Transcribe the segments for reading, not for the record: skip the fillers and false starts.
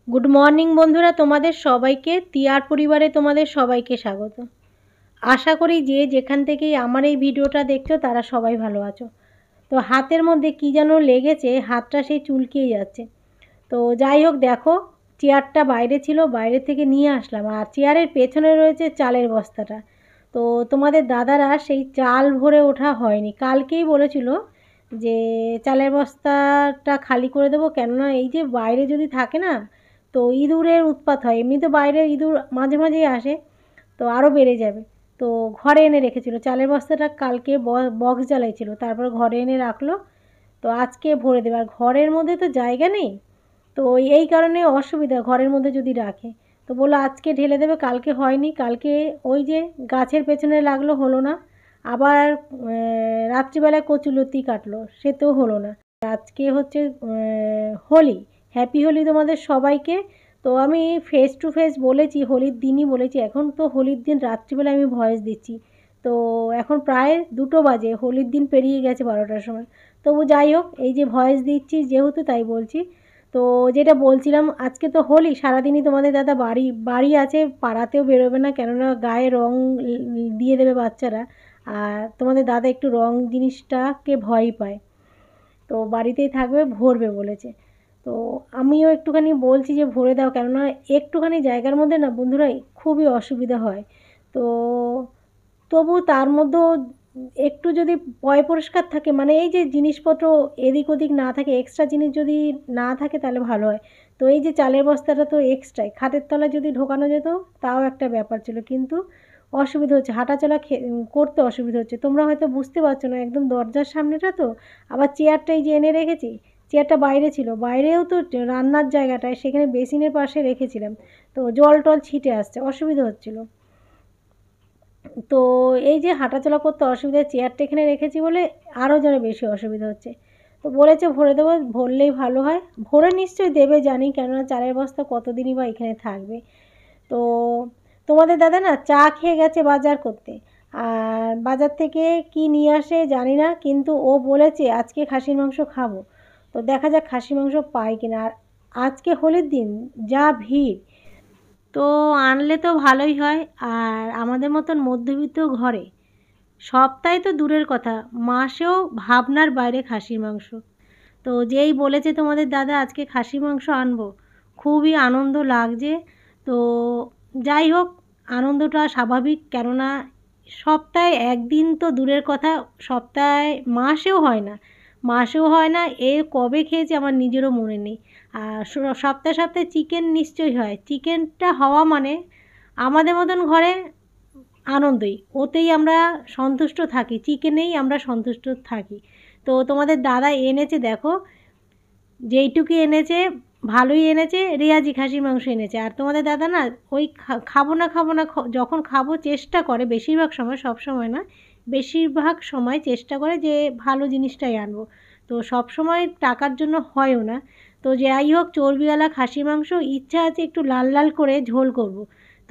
Good morning বন্ধুরা, তোমাদের সবাইকে তিয়ার পরিবারে তোমাদের সবাইকে স্বাগত। আশা করি যে যেখান থেকেই আমার এই ভিডিওটা দেখছো তারা সবাই ভালো আছো। তো হাতের মধ্যে কি যেন লেগেছে, হাতটা সেই চুলকিয়ে যাচ্ছে। তো যাই হোক, দেখো চেয়ারটা বাইরে ছিল, বাইরে থেকে নিয়ে আসলাম, আর চেয়ারের পেছনে রয়েছে চালের বস্তাটা। তো তোমাদের দাদারা সেই চাল ভরে ওঠা হয়নি, কালকেই বলেছিল যে চালের বস্তাটা খালি করে দেবো, কেননা এই যে বাইরে যদি থাকে না তো ইঁদুরের উৎপাত হয়, এমনি তো বাইরে ইঁদুর মাঝে মাঝেই আসে, তো আরও বেড়ে যাবে। তো ঘরে এনে রেখেছিল চালের বস্তাটা, কালকে বক্স জ্বালাইছিল, তারপর ঘরে এনে রাখলো। তো আজকে ভরে দেবে, আর ঘরের মধ্যে তো জায়গা নেই, তো এই কারণে অসুবিধা ঘরের মধ্যে যদি রাখে। তো বললো আজকে ঢেলে দেবে, কালকে হয়নি, কালকে ওই যে গাছের পেছনে লাগলো, হলো না। আবার রাত্রিবেলায় কচুলতি কাটলো, সেতেও হলো না। আজকে হচ্ছে হোলি, হ্যাপি হোলি তোমাদের সবাইকে। তো আমি ফেস টু ফেস বলেছি, হোলির দিনই বলেছি, এখন তো হোলির দিন রাত্রিবেলায় আমি ভয়েস দিচ্ছি। তো এখন প্রায় 2টো বাজে, হোলির দিন পেরিয়ে গেছে 12টার সময়। তবু যাই হোক, এই যে ভয়েস দিচ্ছি যেহেতু তাই বলছি। তো যেটা বলছিলাম, আজকে তো হোলি, সারাদিনই তোমাদের দাদা বাড়ি বাড়ি আছে, পাড়াতেও বেরোবে না, কেননা গায়ে রং দিয়ে দেবে বাচ্চারা। আর তোমাদের দাদা একটু রং জিনিসটাকে ভয়ই পায়, তো বাড়িতেই থাকবে, ভরবে বলেছে। তো আমিও একটুখানি বলছি যে ভরে দাও, কেননা একটুখানি জায়গার মধ্যে না বন্ধুরা খুবই অসুবিধা হয়। তো তবু তার মধ্যেও একটু যদি পয় পরিষ্কার থাকে, মানে এই যে জিনিসপত্র এদিক ওদিক না থাকে, এক্সট্রা জিনিস যদি না থাকে তাহলে ভালো হয়। তো এই যে চালের বস্তাটা তো এক্সট্রাই, খাটের তলায় যদি ঢোকানো যেত তাও একটা ব্যাপার ছিল, কিন্তু অসুবিধা হচ্ছে, হাঁটাচলা করতে অসুবিধা হচ্ছে। তোমরা হয়তো বুঝতে পারছো না, একদম দরজার সামনেটা তো। আবার চেয়ারটাই যে এনে রেখেছি, চেয়ারটা বাইরে ছিল, বাইরেও তো রান্নার জায়গাটায়, সেখানে বেসিনের পাশে রেখেছিলাম, তো জল টল ছিটে আসছে, অসুবিধা হচ্ছিলো। তো এই যে হাঁটাচলা করতে অসুবিধা, চেয়ারটা এখানে রেখেছি বলে আরও যেন বেশি অসুবিধা হচ্ছে। তো বলেছে ভরে দেবো, ভরলেই ভালো হয়। ভরে নিশ্চয়ই দেবে জানি, কেননা চালের বস্তা কতদিনই বা এখানে থাকবে। তো তোমাদের দাদা না চা খেয়ে গেছে বাজার করতে, আর বাজার থেকে কি নিয়ে আসে জানি না, কিন্তু ও বলেছে আজকে খাসির মাংস খাবো। তো দেখা যাক খাসির মাংস পাই কিনা। আর আজকে হোলির দিন যা ভিড়, তো আনলে তো ভালোই হয়। আর আমাদের মতন মধ্যবিত্ত ঘরে সপ্তাহে তো দূরের কথা, মাসেও ভাবনার বাইরে খাসির মাংস। তো যেই বলেছে তোমাদের দাদা আজকে খাসি মাংস আনবো, খুবই আনন্দ লাগছে। তো যাই হোক, আনন্দটা স্বাভাবিক, কেননা সপ্তাহে একদিন তো দূরের কথা, সপ্তাহে মাসেও হয় না, মাসেও হয় না, এ কবে খেয়েছে আমার নিজেরও মনে নেই। আর সপ্তাহে সপ্তাহে চিকেন নিশ্চয়ই হয়, চিকেনটা হওয়া মানে আমাদের মতন ঘরে আনন্দই, ওতেই আমরা সন্তুষ্ট থাকি, চিকেনেই আমরা সন্তুষ্ট থাকি। তো তোমাদের দাদা এনেছে দেখো, যেইটুকু এনেছে ভালোই এনেছে, রেয়াজি খাসির মাংস এনেছে। আর তোমাদের দাদা না ওই খাবো না খাবো না, যখন খাবো চেষ্টা করে, বেশিরভাগ সময়, সব সময় না, বেশিরভাগ সময় চেষ্টা করে যে ভালো জিনিসটাই আনবো। তো সব সময় টাকার জন্য হয়ও না। তো যাই হোক, চর্বিওয়ালা খাসির মাংস ইচ্ছা আছে একটু লাল লাল করে ঝোল করব।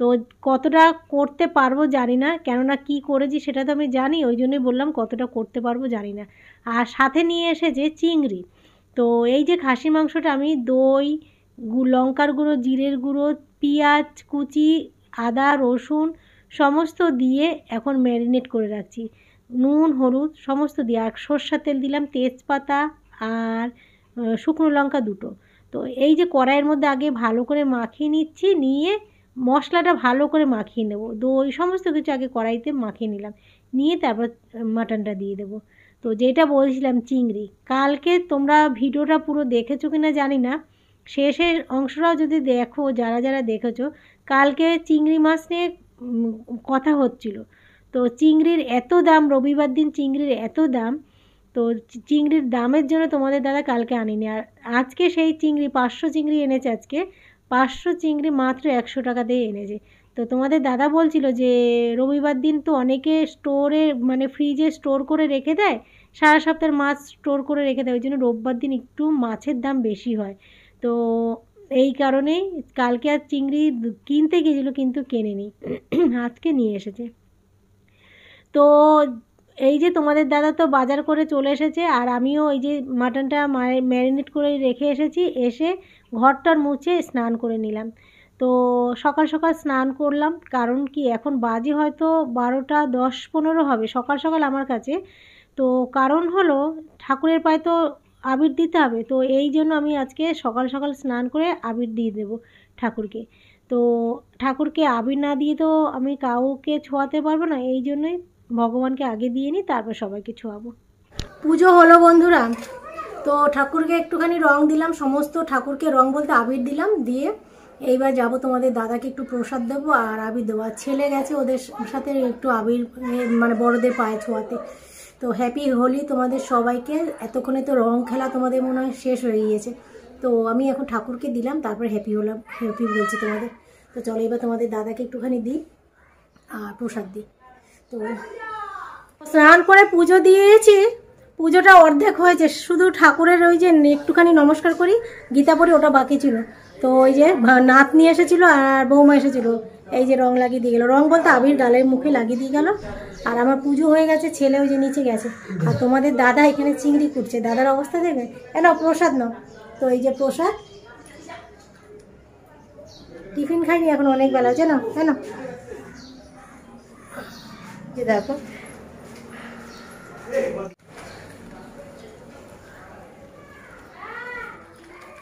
তো কতটা করতে পারবো জানি না, কেননা কি করেছি সেটা তো আমি জানি, ওই জন্যই বললাম কতটা করতে পারবো জানি না। আর সাথে নিয়ে এসেছে চিংড়ি। তো এই যে খাসি মাংসটা আমি দই, লঙ্কার গুঁড়ো, জিরের গুঁড়ো, পেঁয়াজ কুচি, আদা রসুন সমস্ত দিয়ে এখন ম্যারিনেট করে রাখছি, নুন হলুদ সমস্ত দিয়ে, আর সর্ষের তেল দিলাম, তেজপাতা আর শুকনো লঙ্কা 2টো। তো এই যে কড়াইয়ের মধ্যে আগে ভালো করে মাখিয়ে নিচ্ছি, নিয়ে মশলাটা ভালো করে মাখিয়ে নেব, দই সমস্ত কিছু আগে কড়াইতে মাখিয়ে নিলাম, নিয়ে তারপর মাটনটা দিয়ে দেবো। তো যেটা বলছিলাম চিংড়ি, কালকে তোমরা ভিডিওটা পুরো দেখেছো কি না জানি না, শেষের অংশটাও যদি দেখো, যারা যারা দেখেছো, কালকে চিংড়ি মাছ নিয়ে কথা হচ্ছিল। তো চিংড়ির এত দাম, রবিবার দিন চিংড়ির এত দাম, তো চিংড়ির দামের জন্য তোমাদের দাদা কালকে আনিনি। আর আজকে সেই চিংড়ি 500 চিংড়ি এনেছে, আজকে 500 চিংড়ি মাত্র 100 টাকা দিয়ে এনেছে। তো তোমাদের দাদা বলছিল যে রবিবার দিন তো অনেকে স্টোরে, মানে ফ্রিজে স্টোর করে রেখে দেয়, সারা সপ্তাহের মাছ স্টোর করে রেখে দেয়, ওই জন্য রোববার দিন একটু মাছের দাম বেশি হয়। তো এই কারণেই কালকে আর চিংড়ি কিনতে গিয়েছিলো কিন্তু কেনেনি, আজকে নিয়ে এসেছে। তো এই যে তোমাদের দাদা তো বাজার করে চলে এসেছে, আর আমিও ওই যে মাটনটা ম্যারিনেট করে রেখে এসেছি, এসে ঘরটার মুছে স্নান করে নিলাম। তো সকাল সকাল স্নান করলাম, কারণ কি এখন বাজে হয়তো 12:10-15 হবে সকাল সকাল আমার কাছে। তো কারণ হলো ঠাকুরের পায়ে তো আবির দিতে হবে, তো এই জন্য আমি আজকে সকাল সকাল স্নান করে আবির দিয়ে দেবো ঠাকুরকে। তো ঠাকুরকে আবির না দিয়ে তো আমি কাউকে ছোঁয়াতে পারবো না, এই জন্যই ভগবানকে আগে দিয়ে নিই, তারপর সবাইকে ছোঁয়াবো। পুজো হলো বন্ধুরা, তো ঠাকুরকে একটুখানি রং দিলাম, সমস্ত ঠাকুরকে রং বলতে আবির দিলাম, দিয়ে এইবার যাব তোমাদের দাদাকে একটু প্রসাদ দেবো আর আবির দেবো। আর ছেলে গেছে ওদের সাথে একটু আবির মানে বড়দের পায়ে ছোঁয়াতে। তো হ্যাপি হোলি তোমাদের সবাইকে। এতক্ষণে তো রং খেলা তোমাদের মনে হয় শেষ হয়ে গিয়েছে, তো আমি এখন ঠাকুরকে দিলাম, তারপর হ্যাপি হলাম, হ্যাপি বলছি তোমাদের। তো চলো এবার তোমাদের দাদাকে একটুখানি দিই আর প্রসাদ দিই। তো স্নান করে পুজো দিয়েছি, পুজোটা অর্ধেক হয়েছে, শুধু ঠাকুরের ওই যে একটুখানি নমস্কার করি, গীতা পড়ি, ওটা বাকি ছিল। তো ওই যে নাত নিয়ে এসেছিলো আর বৌমা এসেছিলো, এই যে রং লাগিয়ে দিয়ে গেলো, রং বলতে আবির গালের মুখে লাগিয়ে দিয়ে গেল। আর আমার পুজো হয়ে গেছে, ছেলে ওই যে নিচে গেছে, আর তোমাদের দাদা এখানে চিংড়ি কুটছে, দাদার অবস্থা দেখবে। নাও প্রসাদ নাও। তো এই যে প্রসাদ, টিফিন খাইনি এখন, অনেক বেলা আছে না, কেন যে দেখো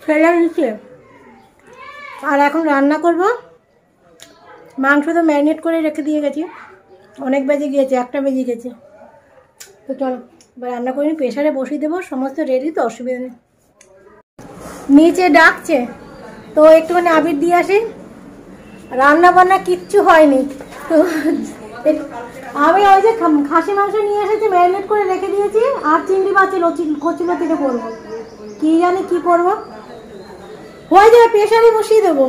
ফেলে নিচ্ছে। আর এখন রান্না করব, মাংস তো ম্যারিনেট করে রেখে দিয়ে গেছি, অনেক বেজে গিয়েছে, 1টা বেজে গেছে। তো চলো এবার রান্না করে প্রেশারে বসিয়ে দেবো, সমস্ত রেডি, তো অসুবিধা নেই। নিচে ডাকছে, তো একটুখানি আবির দিয়ে আসি। রান্না বান্না কিচ্ছু হয়নি, তো আমি ওই যে খাসি মাংস নিয়ে এসেছি, ম্যারিনেট করে রেখে দিয়েছি, আর চিংড়ি মাছ কচুলতিটা করবো, কি জানি কি করবো, হয়ে যাবে, প্রেশারে বসিয়ে দেবো।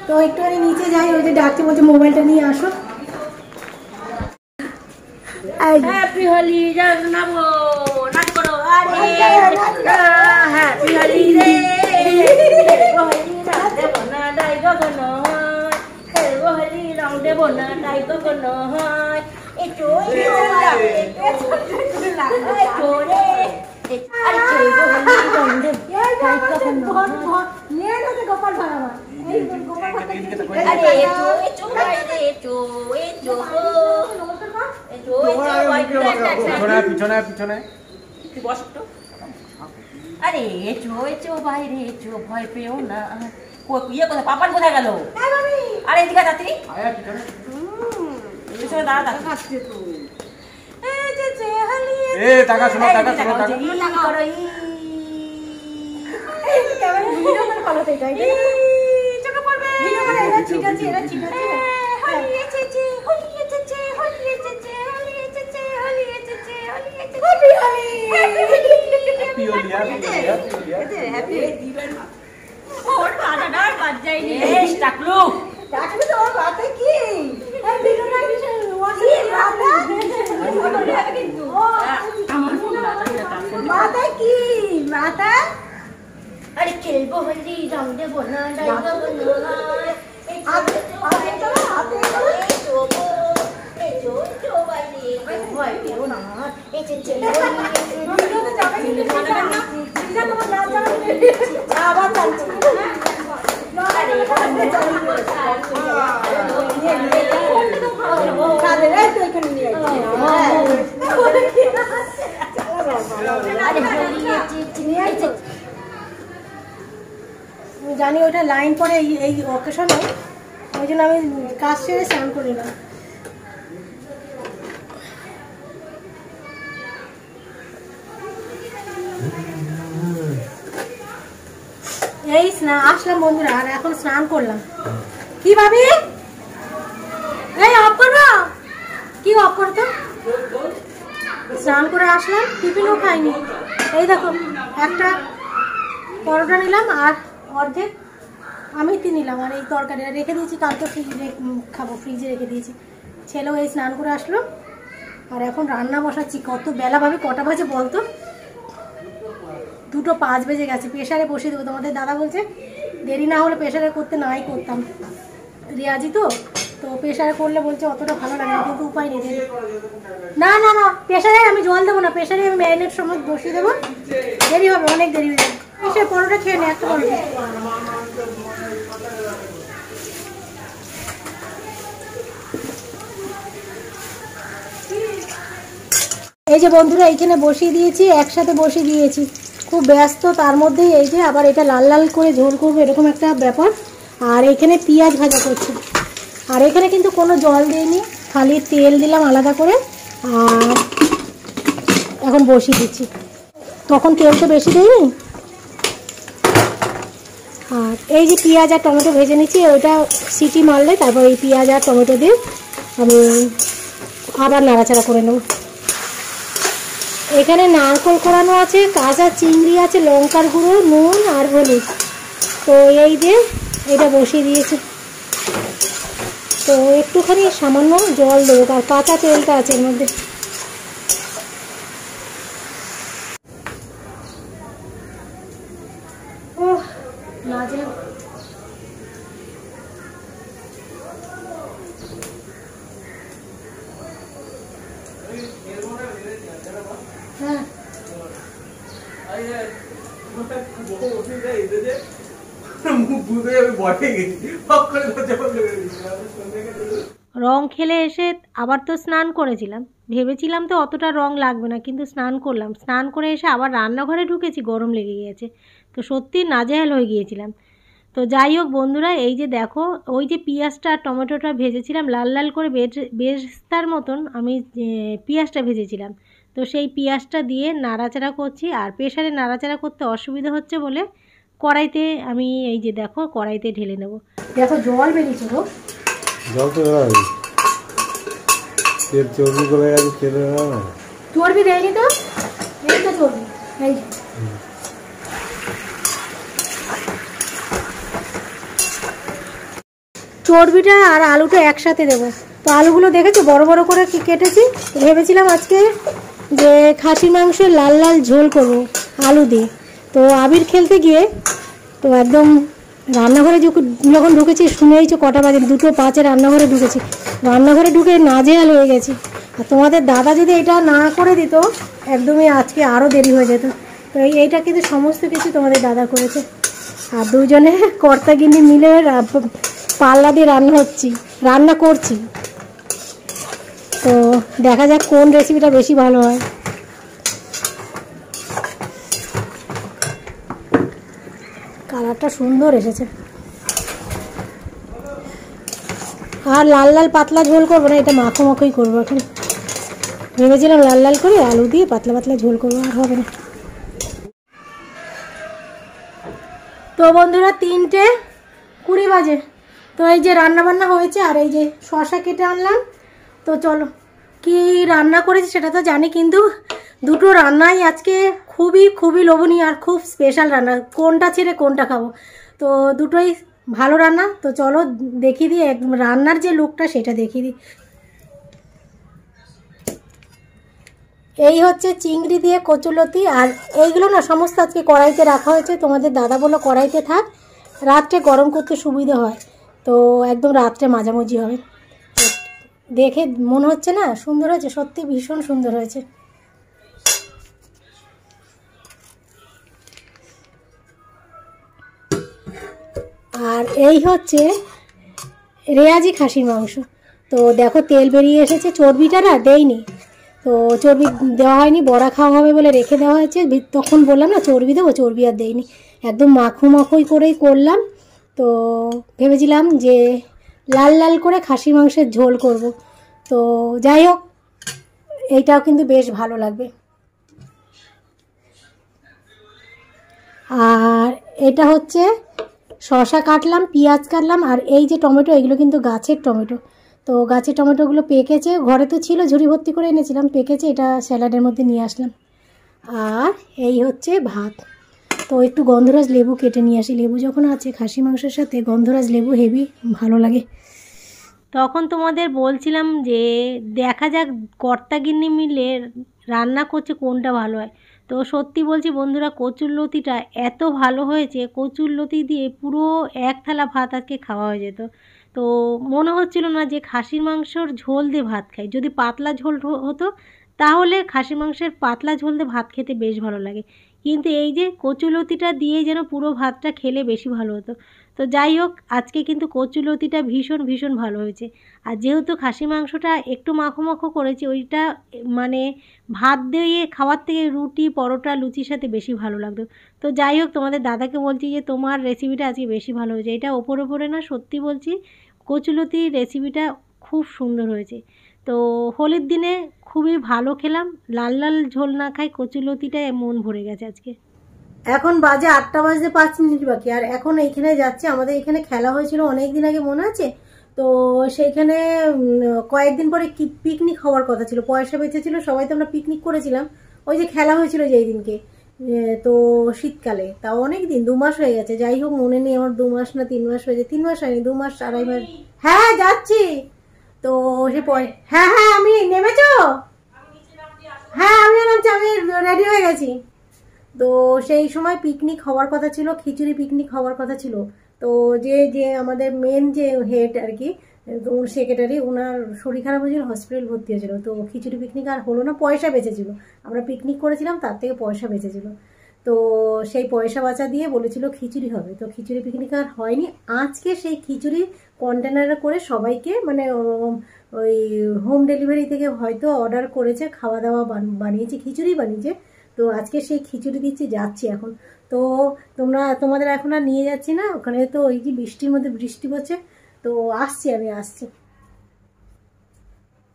তো একটুখানি নিচে যাই, ওই যে ডাকতে বলছে মোবাইলটা নিয়ে আসো। হ্যাপি হোলি জানাবো, নাচ করো, আরে হ্যাপি হোলি রে, হোলি রং দেব না ডাই গগন হয়, হোলি রং দেব না ডাই গগন হয়, একটু গোপাল ভাড়া পিছনে পিছনে আরে এচো এচো বাইরে এচো, ভয় পেও না। ইয়ে কোথায়, পাপান কোথায় গেল? আরে এদিকে তাড়াতাড়ি পিছনে দাঁড়া দাঁড়া। এ টাকা শোনো, টাকা শোনো, টাকা করো চোখে পড়বে, ঠিক আছে, এরা ঠিক আছে। হোলি এসেছে, হোলি এসেছে, হোলি এসেছে, হোলি এসেছে, হোলি এসেছে, হোলি এসেছে, হ্যাপি হোলি, হ্যাপি হোলি। ওর বাজাটা আর বাদ যায়নি। এস টাকলু ডাকলে তো ওর মাথা কি? এই ভিডিওটা কি ওয়াসি মাথা? কিন্তু আমার ফোন মাথা কি? মাথা? আরে খেলবো হোলি রং দেবো না ডাই গগন হয়, হাতে চলো, হাতে চলো। এচো এচো বাইরে ভয় পেও না, এসেছে ভিডিওতে যাবে কিন্তু সিধা তোমার নাচ যাবে, আবার যাচ্ছে। জানি ওইটা লাইন পরে এই অকেশনে, ওই জন্য আমি কাজ সেরে স্নান করি না। এই আসলাম বন্ধুরা, আর এখন স্নান করলাম। কি ভাবি, এই অফ করবো, কি অফ করতো? স্নান করে আসলাম, টিফিনও খাইনি। এই দেখো একটা পরোটা নিলাম আর অর্ধেক আমিতি নিলাম, আর এই তরকারি রেখে দিয়েছি, কালকে ফ্রিজে খাবো, ফ্রিজে রেখে দিয়েছি। ছেলেও এই স্নান করে আসলো, আর এখন রান্না বসাচ্ছি। কত বেলা ভাবে, কটা বাজে বলতো? 2:05 বেজে গেছে। প্রেশারে বসিয়ে দেবো, তোমাদের দাদা বলছে দেরি না হলে প্রেশারে করতে নাই করতাম, রেয়াজি তো তো প্রেশারে করলে বলছে অতটা ভালো লাগে না, কিন্তু উপায় নেই। না না না, প্রেশারে আমি জল দেবো না, প্রেশারে আমি ম্যারিনেট সময় বসিয়ে দেবো, দেরি হবে, অনেক দেরি হয়ে যাবে। এসে পরোটা খেয়ে নে, একটা পরোটা। এই যে বন্ধুরা এইখানে বসিয়ে দিয়েছি, একসাথে বসিয়ে দিয়েছি, খুব ব্যস্ত, তার মধ্যেই এই যে আবার এটা লাল লাল করে ঝোল করবো, এরকম একটা ব্যাপার। আর এখানে পেঁয়াজ ভাজা করছি, আর এখানে কিন্তু কোনো জল দিইনি, খালি তেল দিলাম আলাদা করে, আর এখন বসিয়ে দিচ্ছি। তখন তেল তো বেশি দিইনি। আর এই যে পেঁয়াজ আর টমেটো ভেজে নিচ্ছি, ওইটা সিটি মারলে তারপর এই পেঁয়াজ আর টমেটো দিয়ে আমি আবার নাড়াচাড়া করে নেব। এখানে নারকেল কোরানো আছে, কাঁচা চিংড়ি আছে, লঙ্কার গুঁড়ো, নুন আর হলুদ, তো এই দিয়ে এটা বসিয়ে দিয়েছি। তো একটুখানি সামান্য জল দেবো, আর কাঁচা তেলটা আছে এর মধ্যে। ওহ নাজে হ্যাঁ রং খেলে এসে আবার তো স্নান করেছিলাম, ভেবেছিলাম তো অতটা রং লাগবে না, কিন্তু স্নান করলাম, স্নান করে এসে আবার রান্নাঘরে ঢুকেছি, গরম লেগে গিয়েছে, তো সত্যি নাজেহাল হয়ে গিয়েছিলাম। তো যাই হোক বন্ধুরা, এই যে দেখো, ওই যে পেঁয়াজটা আর টমেটোটা ভেজেছিলাম লাল লাল করে, বেরেস্তার মতন আমি পেঁয়াজটা ভেজেছিলাম, তো সেই পেঁয়াজটা দিয়ে নাড়াচাড়া করছি। আর প্রেশারে নাড়াচাড়া করতে অসুবিধা হচ্ছে বলে কড়াইতে আমি এই যে দেখো কড়াইতে ঢেলে নেব। দেখো জল বেরিয়েছে গো, জল তো বেরোয়, তেল চর্বি গলে গেছে, তেল বেরোয় না, চর্বি দেয়নি তো, এই তো চর্বি, এই যে চর্বিটা আর আলুটা একসাথে দেবো। তো আলুগুলো দেখেছো বড় বড় করে কি কেটেছি, ভেবেছিলাম আজকে যে খাসির মাংসের লাল লাল ঝোল করব আলু দিয়ে। তো আবির খেলতে গিয়ে তো একদম রান্নাঘরে যখন ঢুকেছি, শুনেইছো কটা বাজে, 2:05 রান্নাঘরে ঢুকেছি, রান্নাঘরে ঢুকে নাজেহাল হয়ে গেছি। আর তোমাদের দাদা যদি এটা না করে দিত, একদমই আজকে আরও দেরি হয়ে যেত। তো এইটা কিন্তু সমস্ত কিছু তোমাদের দাদা করেছে, আর দুজনে কর্তাগিন্নি মিলে পাল্লা দিয়ে রান্না করছি। তো দেখা যাক কোন রেসিপিটা বেশি ভালো হয়। কালারটা সুন্দর এসেছে। আর লাল লাল পাতলা ঝোল করবো না, এটা মাখো মাখোই করবো। এখন ভেবেছিলাম লাল লাল করে আলু দিয়ে পাতলা পাতলা ঝোল করবো, আর হবে না। তো বন্ধুরা 3:20 বাজে, তো এই যে রান্না বান্না হয়েছে, আর এই যে শসা কেটে আনলাম। তো চলো কি রান্না করেছি সেটা তো জানি, কিন্তু দুটো রান্নাই আজকে খুবই খুবই লোভনীয় আর খুব স্পেশাল রান্না, কোনটা ছেড়ে কোনটা খাবো। তো দুটোই ভালো রান্না। তো চলো দেখিয়ে দিই রান্নার যে লুকটা, সেটা দেখিয়ে দিই। এই হচ্ছে চিংড়ি দিয়ে কচুলতি, আর এইগুলো না সমস্ত আজকে কড়াইতে রাখা হয়েছে। তোমাদের দাদা বললো কড়াইতে থাক, রাত্রে গরম করতে সুবিধা হয়, তো একদম রাত্রে মাঝামাঝি হবে। দেখে মনে হচ্ছে না সুন্দর হয়েছে, সত্যি ভীষণ সুন্দর হয়েছে। আর এই হচ্ছে রেয়াজি খাসির মাংস। তো দেখো তেল বেরিয়ে এসেছে, চর্বিটা না দেয়নি, তো চর্বি দেওয়া হয়নি, বড়া খাওয়া হবে বলে রেখে দেওয়া হয়েছে। তখন বললাম না চর্বি দেবো, চর্বি আর দেয়নি, একদম মাখো মাখোই করেই করলাম। তো ভেবেছিলাম যে লাল লাল করে খাসির মাংসের ঝোল করব। তো যাই হোক, এইটাও কিন্তু বেশ ভালো লাগবে। আর এটা হচ্ছে শসা কাটলাম, পেঁয়াজ কাটলাম, আর এই যে টমেটো, এগুলো কিন্তু গাছের টমেটো। তো গাছের টমেটোগুলো পেকেছে, ঘরে তো ছিল, ঝুড়ি ভর্তি করে এনেছিলাম, পেকেছে, এটা স্যালাডের মধ্যে নিয়ে আসলাম। আর এই হচ্ছে ভাত। তো একটু গন্ধরাজ লেবু কেটে নিয়ে আসি, লেবু যখন আছে খাসি মাংসের সাথে গন্ধরাজ লেবু হেভি ভালো লাগে। তখন তোমাদের বলছিলাম যে দেখা যাক কর্তাগিন্নি মিলে রান্না করছে কোনটা ভালো হয়। তো সত্যি বলছি বন্ধুরা, কচুরলতিটা এত ভালো হয়েছে, কচুরলতি দিয়ে পুরো 1 থালা ভাত আজকে খাওয়া হয়ে যেত। তো মনে হচ্ছিল না যে খাসির মাংসর ঝোল দিয়ে ভাত খাই। যদি পাতলা ঝোল হতো তাহলে খাসির মাংসের পাতলা ঝোল দিয়ে ভাত খেতে বেশ ভালো লাগে, কিন্তু এই যে কচুলতিটা দিয়ে যেন পুরো ভাতটা খেলে বেশি ভালো হতো। তো যাই হোক, আজকে কিন্তু কচুলতিটা ভীষণ ভীষণ ভালো হয়েছে। আর যেহেতু খাসি মাংসটা একটু মাখো মাখো করেছি, ওইটা মানে ভাত দিয়ে খাওয়ার থেকে রুটি পরোটা লুচির সাথে বেশি ভালো লাগতো। তো যাই হোক, তোমাদের দাদাকে বলছি যে তোমার রেসিপিটা আজকে বেশি ভালো হয়েছে। এটা ওপরে ওপরে না, সত্যি বলছি, কচুলতির রেসিপিটা খুব সুন্দর হয়েছে। তো হোলির দিনে খুবই ভালো খেলাম, লাল লাল ঝোল না খাই কচুলতিটায় মন ভরে গেছে আজকে। এখন বাজে 8টা বাজতে 5 মিনিট বাকি, আর এখন এইখানে যাচ্ছে। আমাদের এখানে খেলা হয়েছিল অনেক দিন আগে, মনে আছে? তো সেইখানে কয়েকদিন পরে কি পিকনিক হওয়ার কথা ছিল, পয়সা বেঁচেছিল, সবাই তো আমরা পিকনিক করেছিলাম। ওই যে খেলা হয়েছিল যেই দিনকে, তো শীতকালে, তাও অনেক দিন, 2 মাস হয়ে গেছে। যাই হোক, মনে নেই আমার 2 মাস না 3 মাস হয়েছে। 3 মাস হয়নি, 2 মাস 2.5 মাস। হ্যাঁ যাচ্ছি তো সে হ্যাঁ হ্যাঁ, আমি নেমেছ? হ্যাঁ আমিও নামছি, আমি রেডি হয়ে গেছি। তো সেই সময় পিকনিক হওয়ার কথা ছিল, খিচুড়ি পিকনিক হওয়ার কথা ছিল। তো যে যে আমাদের মেন যে হেড আর কি, সেক্রেটারি, ওনার শরীর খারাপ হয়েছিল, হসপিটাল ভর্তি হয়েছিল। তো খিচুড়ি পিকনিক আর হলো না, পয়সা বেঁচেছিল। আমরা পিকনিক করেছিলাম, তার থেকে পয়সা বেঁচেছিল। তো সেই পয়সা বাঁচা দিয়ে বলেছিল খিচুড়ি হবে, তো খিচুড়ি পিকনিক আর হয়নি। আজকে সেই খিচুড়ি কন্টেনারে করে সবাইকে, মানে ওই হোম ডেলিভারি থেকে হয়তো অর্ডার করেছে, খাওয়া দাওয়া বানিয়েছে, খিচুড়ি বানিয়েছে। তো আজকে সেই খিচুড়ি দিচ্ছি, যাচ্ছি এখন। তো তোমাদের এখন আর নিয়ে যাচ্ছি না, ওখানে তো ওই যে বৃষ্টির মধ্যে বৃষ্টি পড়ছে। তো আমি আসছি।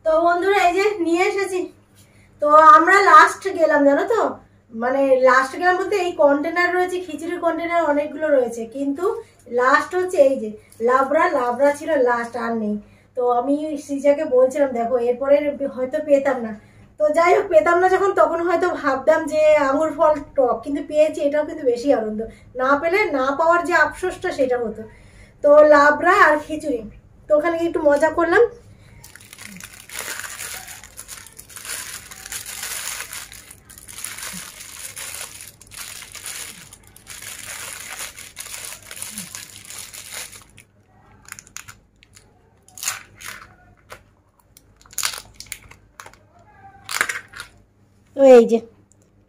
তো বন্ধুরা, এই যে নিয়ে এসেছি। তো আমরা লাস্ট গেলাম, জানো তো, মানে লাস্ট গেলাম বলতে এই কন্টেনার রয়েছে, খিচুড়ির কন্টেনার অনেকগুলো রয়েছে, কিন্তু লাস্ট হচ্ছে এই যে লাবড়া ছিল লাস্ট, আর নেই। তো আমি সৃজাকে বলছিলাম, দেখো এরপরে হয়তো পেতাম না। তো যাই হোক, পেতাম না যখন, তখন হয়তো ভাবতাম যে আঙুর ফল টক, কিন্তু পেয়েছি, এটাও কিন্তু বেশি আনন্দ। না পেলে না পাওয়ার যে আফসোসটা, সেটা হতো। তো লাবড়া আর খিচুড়ি, তো ওখানে একটু মজা করলাম। তো এই যে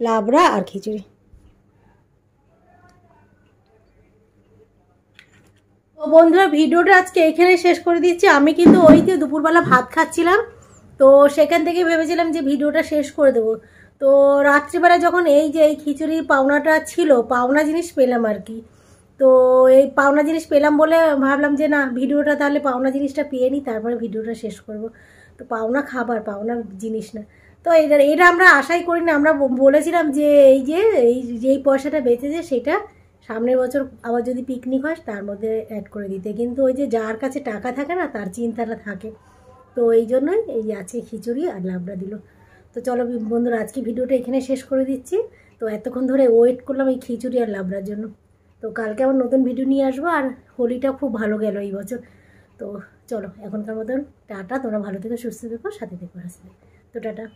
লাবড়া আর খিচুড়ি। তো বন্ধুরা, ভিডিওটা আজকে এখানে শেষ করে দিচ্ছি। আমি কিন্তু ওই যে দুপুরবেলা ভাত খাচ্ছিলাম, তো সেখান থেকে ভেবেছিলাম যে ভিডিওটা শেষ করে দেবো। তো রাত্রিবেলা যখন এই যে এই খিচুড়ি পাওনাটা ছিল, পাওনা জিনিস পেলাম আর কি। তো এই পাওনা জিনিস পেলাম বলে ভাবলাম যে না, ভিডিওটা তাহলে পাওনা জিনিসটা পেয়ে নিই, তারপরে ভিডিওটা শেষ করব। তো পাওনা খাবার, পাওনা জিনিস না। তো এটা আমরা আশাই করি না। আমরা বলেছিলাম যে এই পয়সাটা বেঁচেছে, সেটা সামনের বছর আবার যদি পিকনিক হয় তার মধ্যে অ্যাড করে দিতে, কিন্তু ওই যে যার কাছে টাকা থাকে না, তার চিন্তাটা থাকে। তো এই জন্যই এই আছে খিচুড়ি আর লাবড়া দিল। তো চলো বন্ধুরা, আজকে ভিডিওটা এখানে শেষ করে দিচ্ছি। তো এতক্ষণ ধরে ওয়েট করলাম এই খিচুড়ি আর লাবড়ার জন্য। তো কালকে আবার নতুন ভিডিও নিয়ে আসবো। আর হোলিটা খুব ভালো গেল এই বছর। তো চলো এখনকার মতন টাটা, তোমরা ভালো থেকো, সুস্থ থেকো, সাথে থেকো, হাসতে। তো টাটা।